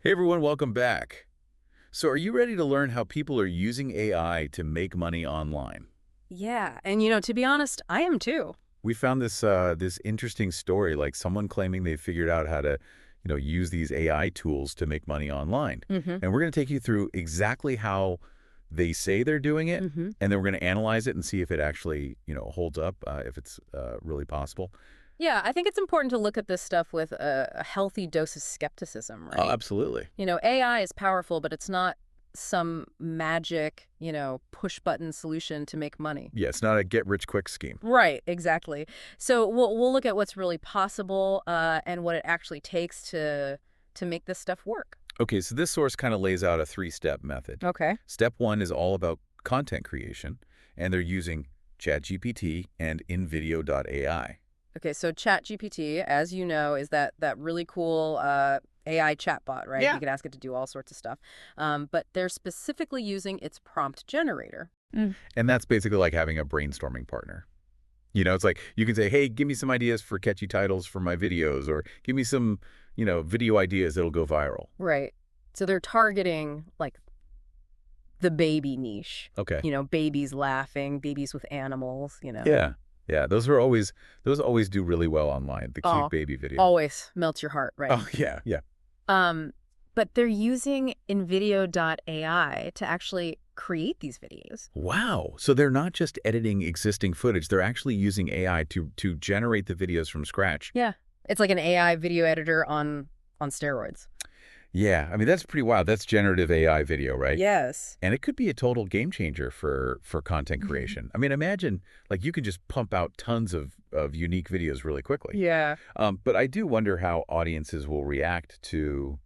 Hey everyone, welcome back. So are you ready to learn how people are using AI to make money online? Yeah, and to be honest, I am too. We found this interesting story, like someone claiming they figured out how to, use these AI tools to make money online. Mm-hmm. And we're going to take you through exactly how they say they're doing it, Mm-hmm. and then we're going to analyze it and see if it actually, holds up, if it's really possible. Yeah, I think it's important to look at this stuff with a healthy dose of skepticism, Oh, right? absolutely. AI is powerful, but it's not some magic, push button solution to make money. Yeah, it's not a get-rich-quick scheme. Right, exactly. So we'll look at what's really possible and what it actually takes to make this stuff work. Okay, so this source kind of lays out a three-step method. Okay. Step one is all about content creation, and they're using ChatGPT and InVideo.ai. Okay, so ChatGPT, as you know, is that really cool AI chatbot, right? You Yeah. can ask it to do all sorts of stuff. But they're specifically using its prompt generator. And that's basically like having a brainstorming partner. It's like you can say, hey, give me some ideas for catchy titles for my videos, or give me some, video ideas that'll go viral. Right. So they're targeting like the baby niche. Okay. Babies laughing, babies with animals. Yeah. Yeah. Those always do really well online, the cute Oh, baby videos. always melts your heart, right? Oh, yeah. Yeah. Um, but they're using InVideo.ai to actually create these videos. Wow. So they're not just editing existing footage, they're actually using AI to generate the videos from scratch. Yeah. It's like an AI video editor on steroids. Yeah, I mean, that's pretty wild. That's generative AI video, right? Yes. And it could be a total game changer for content creation. I mean, imagine, like, you can just pump out tons of unique videos really quickly. Yeah. But I do wonder how audiences will react to,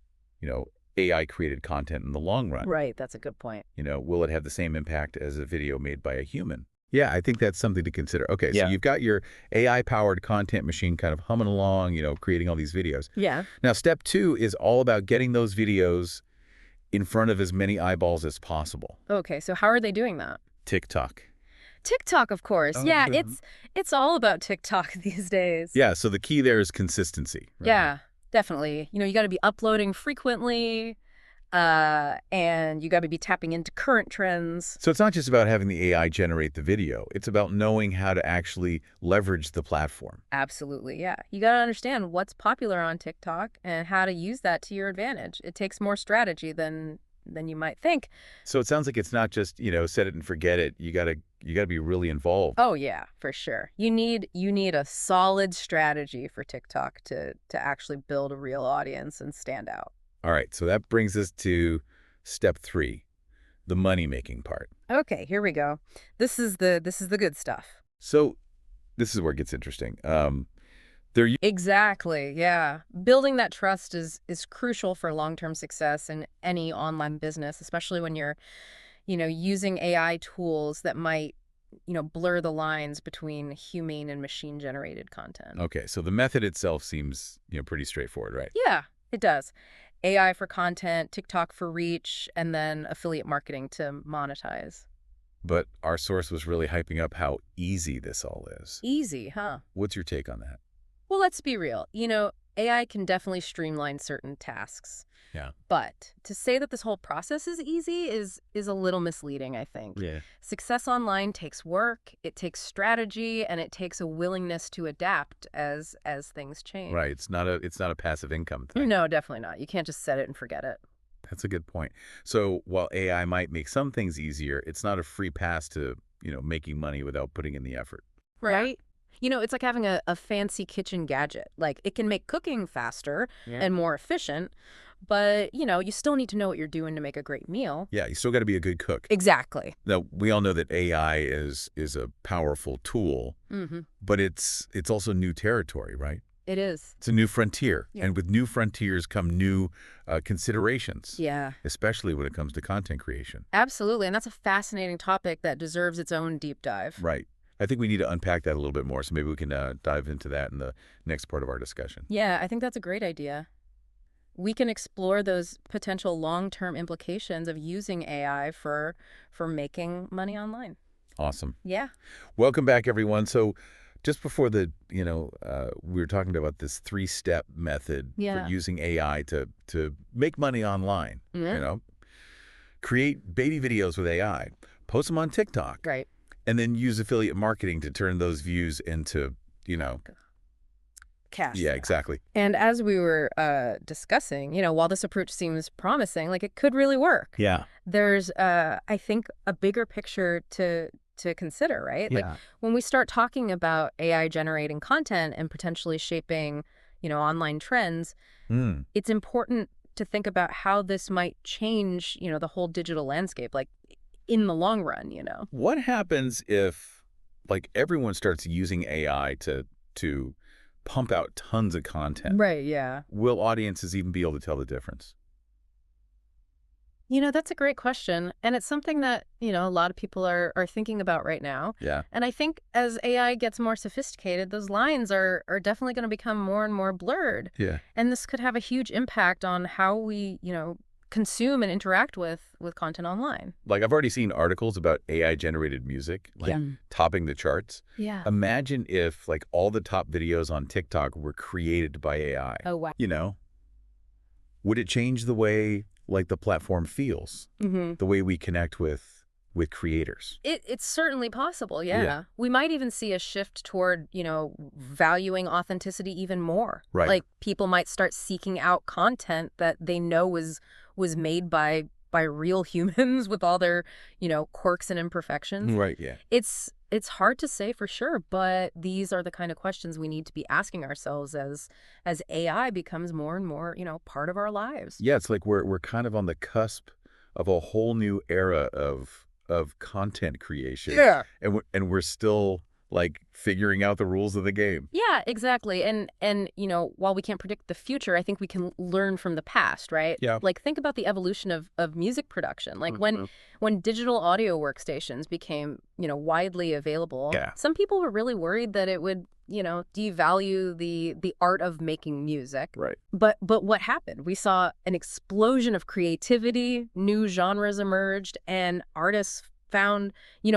AI-created content in the long run. Right. That's a good point. Will it have the same impact as a video made by a human? Yeah, I think that's something to consider. Okay, so Yeah. you've got your AI-powered content machine kind of humming along, creating all these videos. Yeah. Now, step two is all about getting those videos in front of as many eyeballs as possible. Okay. So how are they doing that? TikTok. TikTok, of course. Oh, Yeah. mhm. It's all about TikTok these days. Yeah, so the key there is consistency. Right? Yeah. Definitely. You got to be uploading frequently, and you got to be tapping into current trends. So it's not just about having the AI generate the video. It's about knowing how to actually leverage the platform. Absolutely. Yeah. You got to understand what's popular on TikTok and how to use that to your advantage. It takes more strategy than you might think. So it sounds like it's not just, set it and forget it. You gotta be really involved. Oh yeah, for sure. You need a solid strategy for TikTok to actually build a real audience and stand out. All right, so that brings us to step three, the money-making part. Okay, here we go. This is the good stuff. So this is where it gets interesting. They're Exactly. Yeah. Building that trust is crucial for long-term success in any online business, especially when you're, using AI tools that might, blur the lines between human and machine-generated content. okay. So the method itself seems, pretty straightforward, right? Yeah, it does. AI for content, TikTok for reach, and then affiliate marketing to monetize. But our source was really hyping up how easy this all is. Easy, huh? What's your take on that? Well, let's be real. AI can definitely streamline certain tasks. Yeah. But to say that this whole process is easy is a little misleading, I think. Yeah. Success online takes work, it takes strategy, and it takes a willingness to adapt as things change. Right. It's not a passive income thing. No, definitely not. You can't just set it and forget it. That's a good point. So while AI might make some things easier, it's not a free pass to, making money without putting in the effort. Right? It's like having a fancy kitchen gadget. Like, it can make cooking faster Yeah. and more efficient, but, you still need to know what you're doing to make a great meal. Yeah, you still got to be a good cook. Exactly. Now, we all know that AI is a powerful tool, Mm-hmm. but it's also new territory, right? It is. It's a new frontier, Yeah. and with new frontiers come new considerations, Yeah, especially when it comes to content creation. absolutely. And that's a fascinating topic that deserves its own deep dive. Right. I think we need to unpack that a little bit more, so maybe we can dive into that in the next part of our discussion. Yeah, I think that's a great idea. We can explore those potential long-term implications of using AI for making money online. Awesome. Yeah. Welcome back, everyone. So just before we were talking about this 3-step method for Yeah. using AI to make money online, Yeah. you know, create baby videos with AI, post them on TikTok, Right. and then use affiliate marketing to turn those views into, you know, Cash yeah, flow. exactly. And as we were discussing, while this approach seems promising, like it could really work. Yeah. There's, I think, a bigger picture to consider, right? Like Yeah. when we start talking about AI generating content and potentially shaping, online trends, Mm. it's important to think about how this might change, the whole digital landscape, like in the long run. What happens if, like, everyone starts using AI to pump out tons of content? Right, yeah. Will audiences even be able to tell the difference? That's a great question. And it's something that, a lot of people are thinking about right now. Yeah. And I think as AI gets more sophisticated, those lines are definitely going to become more and more blurred. Yeah. And this could have a huge impact on how we, consume and interact with content online. Like, I've already seen articles about AI-generated music, like, Yeah. topping the charts. Yeah. Imagine if, like, all the top videos on TikTok were created by AI. Oh, wow. Would it change the way, like, the platform feels, Mm-hmm. the way we connect with creators? It's certainly possible, yeah. Yeah. We might even see a shift toward, valuing authenticity even more. Right. Like people might start seeking out content that they know was made by real humans with all their, quirks and imperfections. Right, yeah. It's hard to say for sure, but these are the kind of questions we need to be asking ourselves as AI becomes more and more, part of our lives. Yeah, it's like we're kind of on the cusp of a whole new era of content creation. Yeah. And we're still, like, figuring out the rules of the game. Yeah, exactly. And while we can't predict the future, I think we can learn from the past, right? Yeah. Like think about the evolution of music production. Like Mhm. when digital audio workstations became, widely available, Yeah. some people were really worried that it would, devalue the art of making music. Right. But what happened? We saw an explosion of creativity, new genres emerged, and artists found,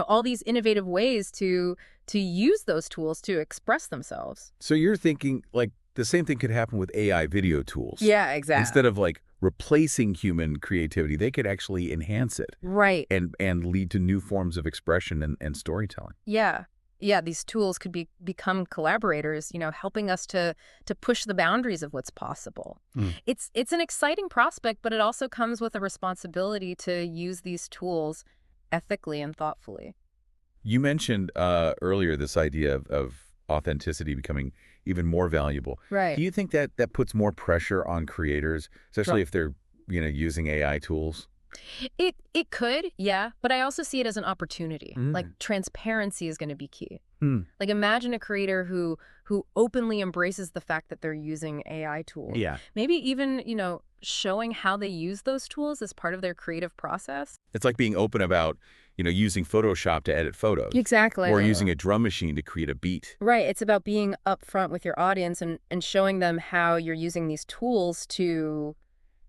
all these innovative ways to use those tools to express themselves. So you're thinking, like, the same thing could happen with AI video tools. Yeah, exactly. Instead of, like, replacing human creativity, they could actually enhance it Right. and lead to new forms of expression and storytelling. Yeah. Yeah, these tools could become collaborators, helping us to push the boundaries of what's possible. Mm. It's an exciting prospect, but it also comes with a responsibility to use these tools ethically and thoughtfully. You mentioned earlier this idea of authenticity becoming even more valuable. Right. Do you think that puts more pressure on creators, especially Right. if they're, using AI tools? It could, yeah, but I also see it as an opportunity. Mm. Like transparency is going to be key. Mm. Like imagine a creator who openly embraces the fact that they're using AI tools. Yeah. Maybe even, showing how they use those tools as part of their creative process. It's like being open about, using Photoshop to edit photos. Exactly. Or using a drum machine to create a beat. Right. It's about being upfront with your audience and showing them how you're using these tools to,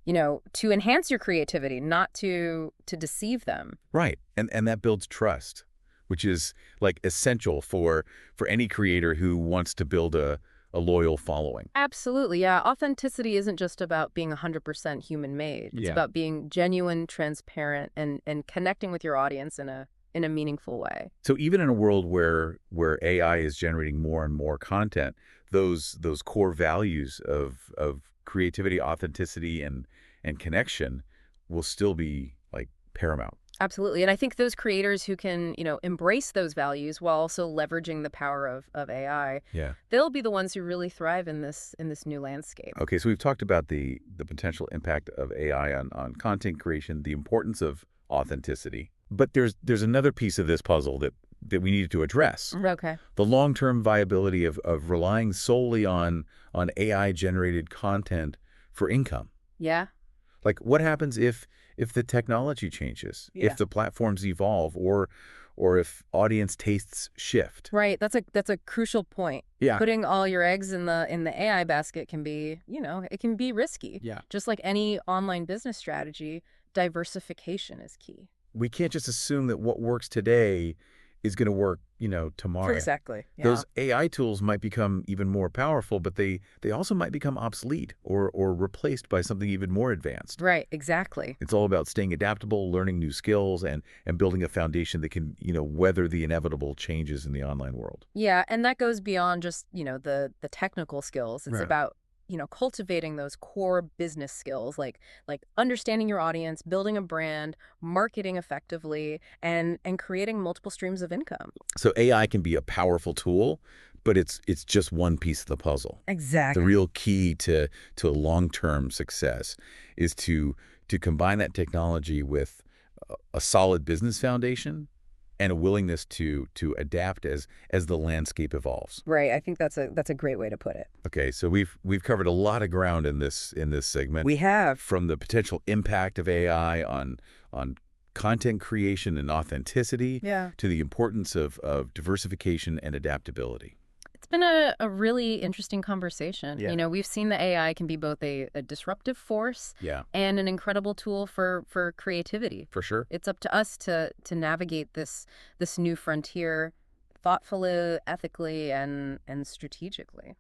to enhance your creativity, not to deceive them. Right. And that builds trust, which is, like, essential for any creator who wants to build a loyal following. Absolutely. Yeah. Authenticity isn't just about being 100% human made. It's Yeah. about being genuine, transparent, and connecting with your audience in a meaningful way. So even in a world where AI is generating more and more content, those core values of creativity, authenticity, and connection will still be, like, paramount. Absolutely. And I think those creators who can, embrace those values while also leveraging the power of AI, Yeah. they'll be the ones who really thrive in this new landscape. Okay, so we've talked about the potential impact of AI on content creation, the importance of authenticity. But there's another piece of this puzzle that we needed to address. Okay. The long-term viability of relying solely on AI-generated content for income. Yeah. Like, what happens if the technology changes, Yeah. if the platforms evolve, or if audience tastes shift? Right. That's a crucial point. Yeah. Putting all your eggs in the AI basket can be, it can be risky. Yeah. Just like any online business strategy, diversification is key. We can't just assume that what works today is going to work, tomorrow. Exactly. Yeah. Those AI tools might become even more powerful, but they also might become obsolete or replaced by something even more advanced. Right. Exactly. It's all about staying adaptable, learning new skills, and building a foundation that can, weather the inevitable changes in the online world. Yeah, and that goes beyond just, the technical skills. It's Right. about, cultivating those core business skills like understanding your audience, building a brand, marketing effectively, and creating multiple streams of income. So AI can be a powerful tool, but it's just one piece of the puzzle. The Exactly. real key to long-term success is to combine that technology with a solid business foundation and a willingness to adapt as the landscape evolves. Right. I think that's a great way to put it. Okay, so we've covered a lot of ground in this segment, We have. from the potential impact of AI on content creation and authenticity Yeah. to the importance of diversification and adaptability. It's been a really interesting conversation. Yeah. We've seen that AI can be both a disruptive force Yeah, and an incredible tool for creativity. for sure. It's up to us to navigate this new frontier thoughtfully, ethically, and strategically.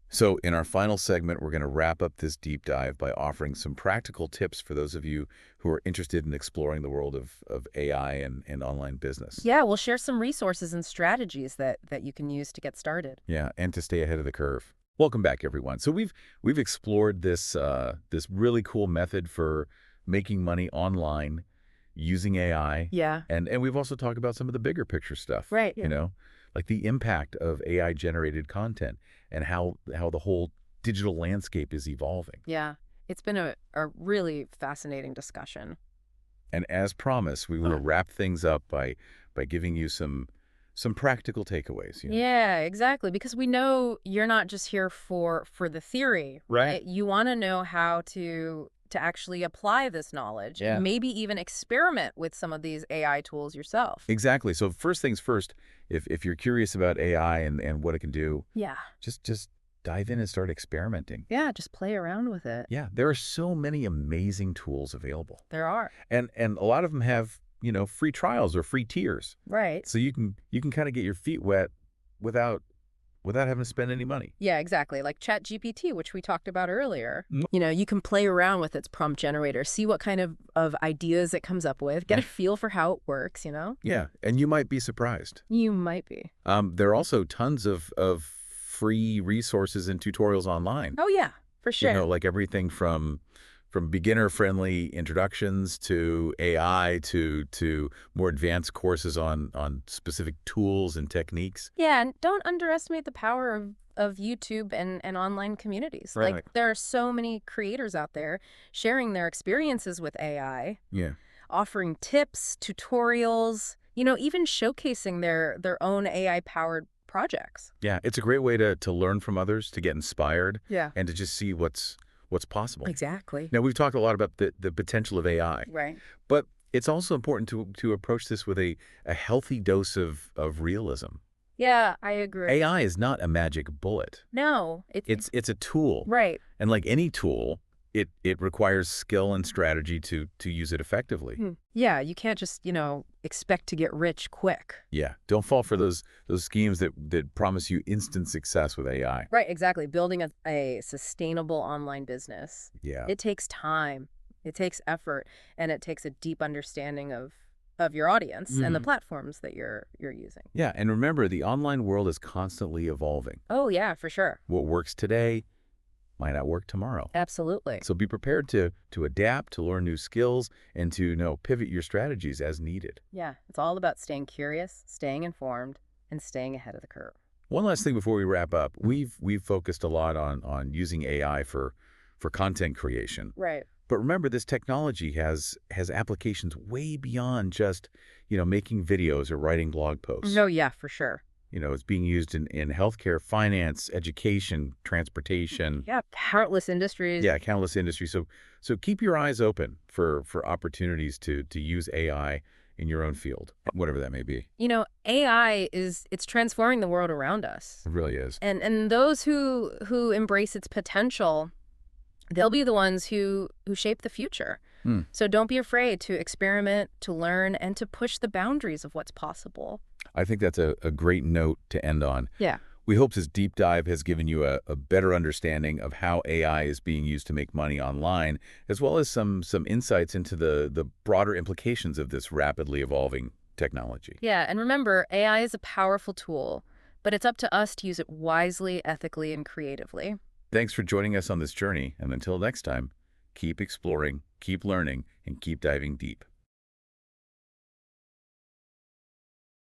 So in our final segment, we're going to wrap up this deep dive by offering some practical tips for those of you who are interested in exploring the world of AI and online business. Yeah, we'll share some resources and strategies that you can use to get started. Yeah, and to stay ahead of the curve. Welcome back, everyone. So we've explored this really cool method for making money online using AI, Yeah. and we've also talked about some of the bigger picture stuff. Right. Yeah. Like the impact of AI generated content and how the whole digital landscape is evolving. Yeah. It's been a really fascinating discussion. And as promised, we want to wrap things up by giving you some practical takeaways. Yeah, exactly. Because we know you're not just here for the theory, right? You want to know how to actually apply this knowledge. Yeah. Maybe even experiment with some of these AI tools yourself. Exactly. So first things first, if you're curious about AI and what it can do, Yeah. just dive in and start experimenting. Yeah, just play around with it. Yeah, there are so many amazing tools available. There are. And a lot of them have, free trials or free tiers. Right. So you can kind of get your feet wet without having to spend any money. Yeah, exactly. Like ChatGPT, which we talked about earlier. Mm. You can play around with its prompt generator, see what kind of ideas it comes up with, get a feel for how it works, Yeah, and you might be surprised. You might be. There are also tons of free resources and tutorials online. Oh, yeah, for sure. Like everything from beginner-friendly introductions to AI to more advanced courses on specific tools and techniques. Yeah, and don't underestimate the power of YouTube and online communities. Right. Like, there are so many creators out there sharing their experiences with AI, Yeah. offering tips, tutorials, even showcasing their own AI-powered projects. Yeah, it's a great way to learn from others, to get inspired, Yeah. and to just see what's possible. Exactly. Now, we've talked a lot about the potential of AI, Right. but it's also important to approach this with a healthy dose of realism. Yeah, I agree. AI is not a magic bullet. No, It's a tool. right. And like any tool, it requires skill and strategy to use it effectively. Yeah, you can't just, expect to get rich quick. Yeah, don't fall for those schemes that promise you instant success with AI. Right, exactly. Building a sustainable online business. Yeah. It takes time, it takes effort, and it takes a deep understanding of your audience and the platforms that you're using. Yeah, and remember, the online world is constantly evolving. Oh, yeah, for sure. What works today might not work tomorrow. Absolutely. So be prepared to adapt, to learn new skills, and to pivot your strategies as needed. Yeah, it's all about staying curious, staying informed, and staying ahead of the curve. One last thing before we wrap up, we've focused a lot on using AI for content creation. Right. But remember, this technology has applications way beyond just, making videos or writing blog posts. No, yeah, for sure. It's being used in healthcare, finance, education, transportation. Yeah, countless industries. Yeah, countless industries. So keep your eyes open for opportunities to use AI in your own field, whatever that may be. AI it's transforming the world around us. It really is. And those who embrace its potential, they'll be the ones who shape the future. So don't be afraid to experiment, to learn, and to push the boundaries of what's possible. I think that's a great note to end on. Yeah. We hope this deep dive has given you a better understanding of how AI is being used to make money online, as well as some insights into the broader implications of this rapidly evolving technology. Yeah, and remember, AI is a powerful tool, but it's up to us to use it wisely, ethically, and creatively. Thanks for joining us on this journey, and until next time, keep exploring, keep learning, and keep diving deep.